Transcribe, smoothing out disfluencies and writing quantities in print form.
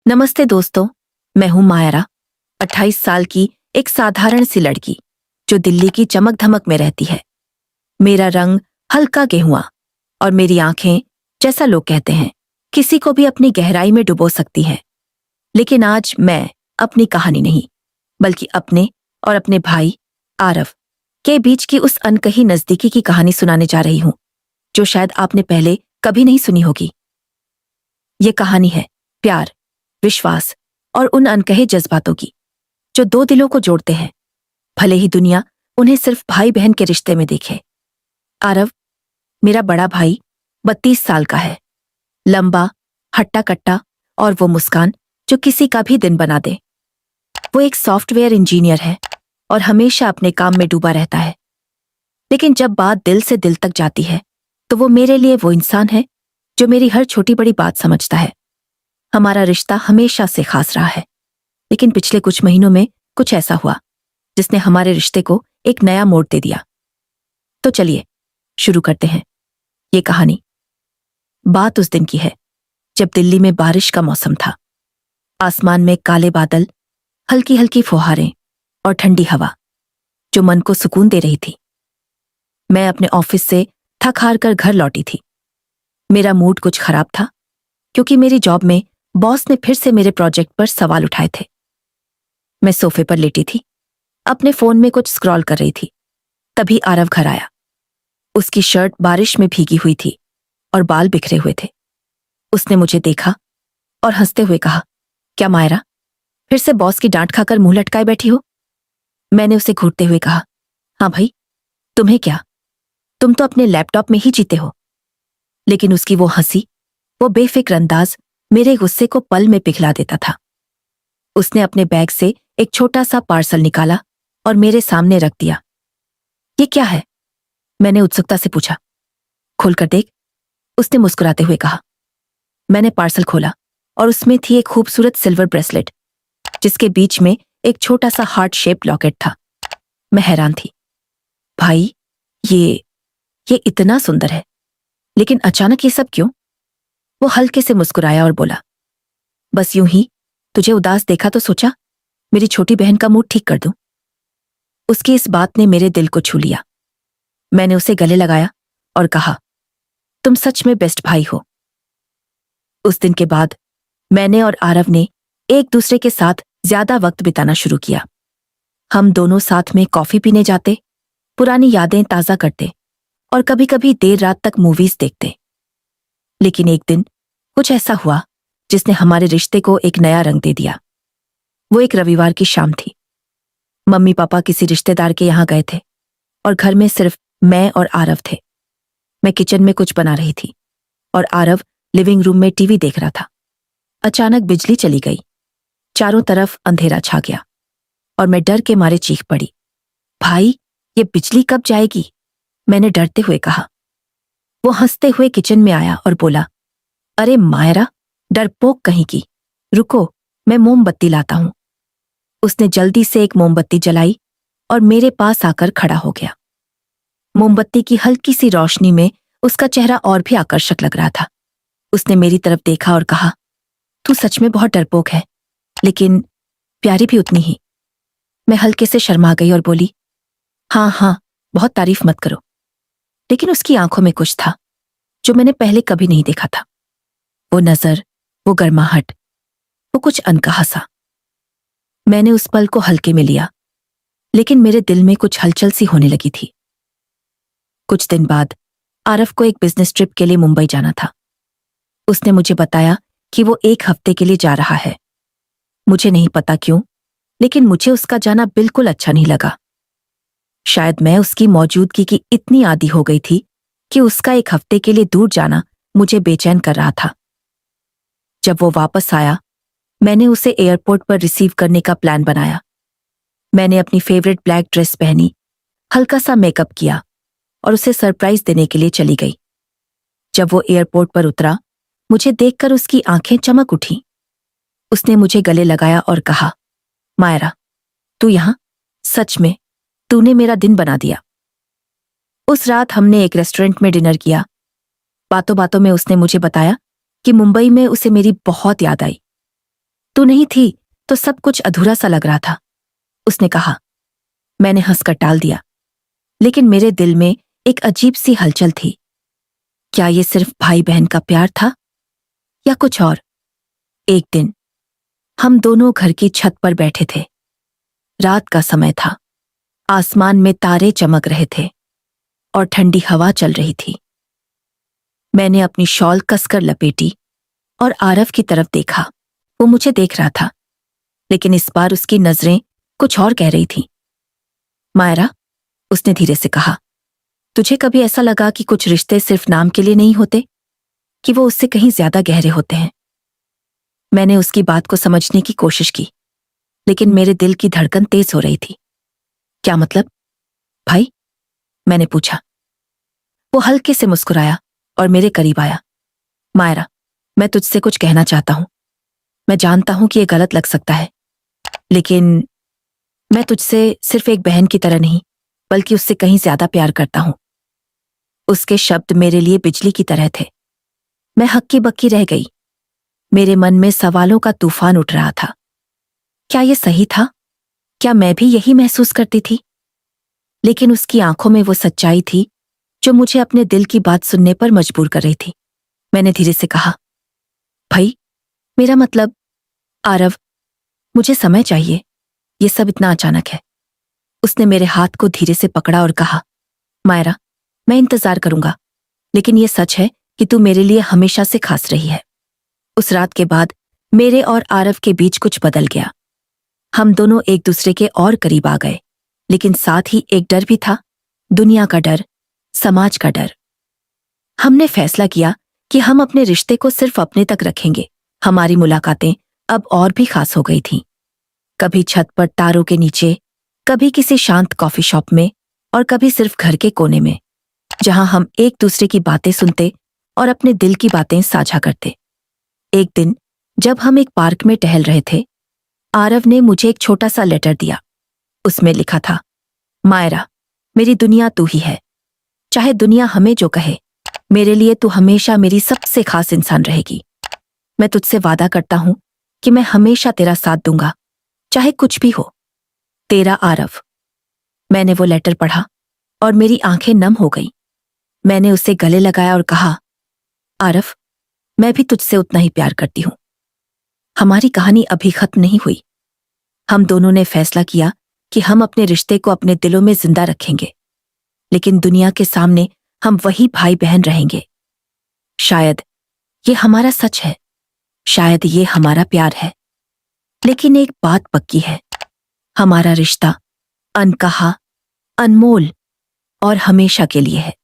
नमस्ते दोस्तों। मैं हूं मायरा, 28 साल की एक साधारण सी लड़की जो दिल्ली की चमक धमक में रहती है। मेरा रंग हल्का गेहुआ और मेरी आंखें, जैसा लोग कहते हैं, किसी को भी अपनी गहराई में डुबो सकती हैं। लेकिन आज मैं अपनी कहानी नहीं, बल्कि अपने और अपने भाई आरव के बीच की उस अनकही नजदीकी की कहानी सुनाने जा रही हूं, जो शायद आपने पहले कभी नहीं सुनी होगी। ये कहानी है प्यार, विश्वास और उन अनकहे जज्बातों की जो दो दिलों को जोड़ते हैं, भले ही दुनिया उन्हें सिर्फ भाई बहन के रिश्ते में देखे। आरव, मेरा बड़ा भाई, 32 साल का है। लंबा, हट्टा कट्टा और वो मुस्कान जो किसी का भी दिन बना दे। वो एक सॉफ्टवेयर इंजीनियर है और हमेशा अपने काम में डूबा रहता है। लेकिन जब बात दिल से दिल तक जाती है तो वो मेरे लिए वो इंसान है जो मेरी हर छोटी बड़ी बात समझता है। हमारा रिश्ता हमेशा से खास रहा है, लेकिन पिछले कुछ महीनों में कुछ ऐसा हुआ जिसने हमारे रिश्ते को एक नया मोड़ दे दिया। तो चलिए शुरू करते हैं ये कहानी। बात उस दिन की है जब दिल्ली में बारिश का मौसम था। आसमान में काले बादल, हल्की हल्की फुहारें और ठंडी हवा जो मन को सुकून दे रही थी। मैं अपने ऑफिस से थक हार कर घर लौटी थी। मेरा मूड कुछ खराब था क्योंकि मेरी जॉब में बॉस ने फिर से मेरे प्रोजेक्ट पर सवाल उठाए थे। मैं सोफे पर लेटी थी, अपने फोन में कुछ स्क्रॉल कर रही थी। तभी आरव घर आया। उसकी शर्ट बारिश में भीगी हुई थी और बाल बिखरे हुए थे। उसने मुझे देखा और हंसते हुए कहा, क्या मायरा, फिर से बॉस की डांट खाकर मुंह लटकाए बैठी हो? मैंने उसे घूरते हुए कहा, हाँ भाई, तुम्हें क्या, तुम तो अपने लैपटॉप में ही जीते हो। लेकिन उसकी वो हंसी, वो बेफिक्र अंदाज मेरे गुस्से को पल में पिघला देता था। उसने अपने बैग से एक छोटा सा पार्सल निकाला और मेरे सामने रख दिया। ये क्या है? मैंने उत्सुकता से पूछा। खोलकर देख, उसने मुस्कुराते हुए कहा। मैंने पार्सल खोला और उसमें थी एक खूबसूरत सिल्वर ब्रेसलेट जिसके बीच में एक छोटा सा हार्ट शेप लॉकेट था। मैं हैरान थी। भाई, ये इतना सुंदर है, लेकिन अचानक ये सब क्यों? वो हल्के से मुस्कुराया और बोला, बस यूं ही तुझे उदास देखा तो सोचा मेरी छोटी बहन का मूड ठीक कर दूं। उसकी इस बात ने मेरे दिल को छू लिया। मैंने उसे गले लगाया और कहा, तुम सच में बेस्ट भाई हो। उस दिन के बाद मैंने और आरव ने एक दूसरे के साथ ज्यादा वक्त बिताना शुरू किया। हम दोनों साथ में कॉफी पीने जाते, पुरानी यादें ताजा करते और कभी कभी देर रात तक मूवीज देखते। लेकिन एक दिन कुछ ऐसा हुआ जिसने हमारे रिश्ते को एक नया रंग दे दिया। वो एक रविवार की शाम थी। मम्मी पापा किसी रिश्तेदार के यहाँ गए थे और घर में सिर्फ मैं और आरव थे। मैं किचन में कुछ बना रही थी और आरव लिविंग रूम में टीवी देख रहा था। अचानक बिजली चली गई। चारों तरफ अंधेरा छा गया और मैं डर के मारे चीख पड़ी। भाई, ये बिजली कब जाएगी? मैंने डरते हुए कहा। वो हंसते हुए किचन में आया और बोला, अरे मायरा, डरपोक कहीं की, रुको, मैं मोमबत्ती लाता हूं। उसने जल्दी से एक मोमबत्ती जलाई और मेरे पास आकर खड़ा हो गया। मोमबत्ती की हल्की सी रोशनी में उसका चेहरा और भी आकर्षक लग रहा था। उसने मेरी तरफ देखा और कहा, तू सच में बहुत डरपोक है, लेकिन प्यारी भी उतनी ही। मैं हल्के से शर्मा गई और बोली, हाँ हाँ, बहुत तारीफ मत करो। लेकिन उसकी आंखों में कुछ था जो मैंने पहले कभी नहीं देखा था। वो नजर, वो गर्माहट, वो कुछ अनकहा सा। मैंने उस पल को हल्के में लिया, लेकिन मेरे दिल में कुछ हलचल सी होने लगी थी। कुछ दिन बाद आरव को एक बिजनेस ट्रिप के लिए मुंबई जाना था। उसने मुझे बताया कि वो 1 हफ्ते के लिए जा रहा है। मुझे नहीं पता क्यों, लेकिन मुझे उसका जाना बिल्कुल अच्छा नहीं लगा। शायद मैं उसकी मौजूदगी की इतनी आदी हो गई थी कि उसका 1 हफ्ते के लिए दूर जाना मुझे बेचैन कर रहा था। जब वो वापस आया, मैंने उसे एयरपोर्ट पर रिसीव करने का प्लान बनाया। मैंने अपनी फेवरेट ब्लैक ड्रेस पहनी, हल्का सा मेकअप किया और उसे सरप्राइज देने के लिए चली गई। जब वो एयरपोर्ट पर उतरा, मुझे देखकर उसकी आंखें चमक उठीं। उसने मुझे गले लगाया और कहा, मायरा, तू यहां? सच में तूने मेरा दिन बना दिया। उस रात हमने एक रेस्टोरेंट में डिनर किया। बातों बातों में उसने मुझे बताया कि मुंबई में उसे मेरी बहुत याद आई। तू नहीं थी तो सब कुछ अधूरा सा लग रहा था, उसने कहा। मैंने हंसकर टाल दिया, लेकिन मेरे दिल में एक अजीब सी हलचल थी। क्या ये सिर्फ भाई बहन का प्यार था या कुछ और? एक दिन हम दोनों घर की छत पर बैठे थे। रात का समय था, आसमान में तारे चमक रहे थे और ठंडी हवा चल रही थी। मैंने अपनी शॉल कसकर लपेटी और आरव की तरफ देखा। वो मुझे देख रहा था, लेकिन इस बार उसकी नजरें कुछ और कह रही थीं। मायरा, उसने धीरे से कहा, तुझे कभी ऐसा लगा कि कुछ रिश्ते सिर्फ नाम के लिए नहीं होते, कि वो उससे कहीं ज्यादा गहरे होते हैं? मैंने उसकी बात को समझने की कोशिश की, लेकिन मेरे दिल की धड़कन तेज हो रही थी। क्या मतलब, भाई? मैंने पूछा। वो हल्के से मुस्कुराया और मेरे करीब आया। मायरा, मैं तुझसे कुछ कहना चाहता हूं। मैं जानता हूं कि ये गलत लग सकता है, लेकिन मैं तुझसे सिर्फ एक बहन की तरह नहीं, बल्कि उससे कहीं ज्यादा प्यार करता हूं। उसके शब्द मेरे लिए बिजली की तरह थे। मैं हक्की बक्की रह गई। मेरे मन में सवालों का तूफान उठ रहा था। क्या ये सही था? क्या मैं भी यही महसूस करती थी? लेकिन उसकी आंखों में वो सच्चाई थी जो मुझे अपने दिल की बात सुनने पर मजबूर कर रही थी। मैंने धीरे से कहा, भाई, मेरा मतलब, आरव, मुझे समय चाहिए। ये सब इतना अचानक है। उसने मेरे हाथ को धीरे से पकड़ा और कहा, मायरा, मैं इंतजार करूंगा, लेकिन ये सच है कि तू मेरे लिए हमेशा से खास रही है। उस रात के बाद मेरे और आरव के बीच कुछ बदल गया। हम दोनों एक दूसरे के और करीब आ गए, लेकिन साथ ही एक डर भी था, दुनिया का डर, समाज का डर। हमने फैसला किया कि हम अपने रिश्ते को सिर्फ अपने तक रखेंगे। हमारी मुलाकातें अब और भी खास हो गई थीं। कभी छत पर तारों के नीचे, कभी किसी शांत कॉफी शॉप में, और कभी सिर्फ घर के कोने में, जहां हम एक दूसरे की बातें सुनते और अपने दिल की बातें साझा करते। एक दिन जब हम एक पार्क में टहल रहे थे, आरव ने मुझे एक छोटा सा लेटर दिया। उसमें लिखा था, मायरा, मेरी दुनिया तू ही है। चाहे दुनिया हमें जो कहे, मेरे लिए तू हमेशा मेरी सबसे खास इंसान रहेगी। मैं तुझसे वादा करता हूं कि मैं हमेशा तेरा साथ दूंगा, चाहे कुछ भी हो। तेरा आरव। मैंने वो लेटर पढ़ा और मेरी आंखें नम हो गईं। मैंने उसे गले लगाया और कहा, आरव, मैं भी तुझसे उतना ही प्यार करती हूं। हमारी कहानी अभी खत्म नहीं हुई। हम दोनों ने फैसला किया कि हम अपने रिश्ते को अपने दिलों में जिंदा रखेंगे, लेकिन दुनिया के सामने हम वही भाई बहन रहेंगे। शायद ये हमारा सच है, शायद ये हमारा प्यार है, लेकिन एक बात पक्की है, हमारा रिश्ता अनकहा, अनमोल और हमेशा के लिए है।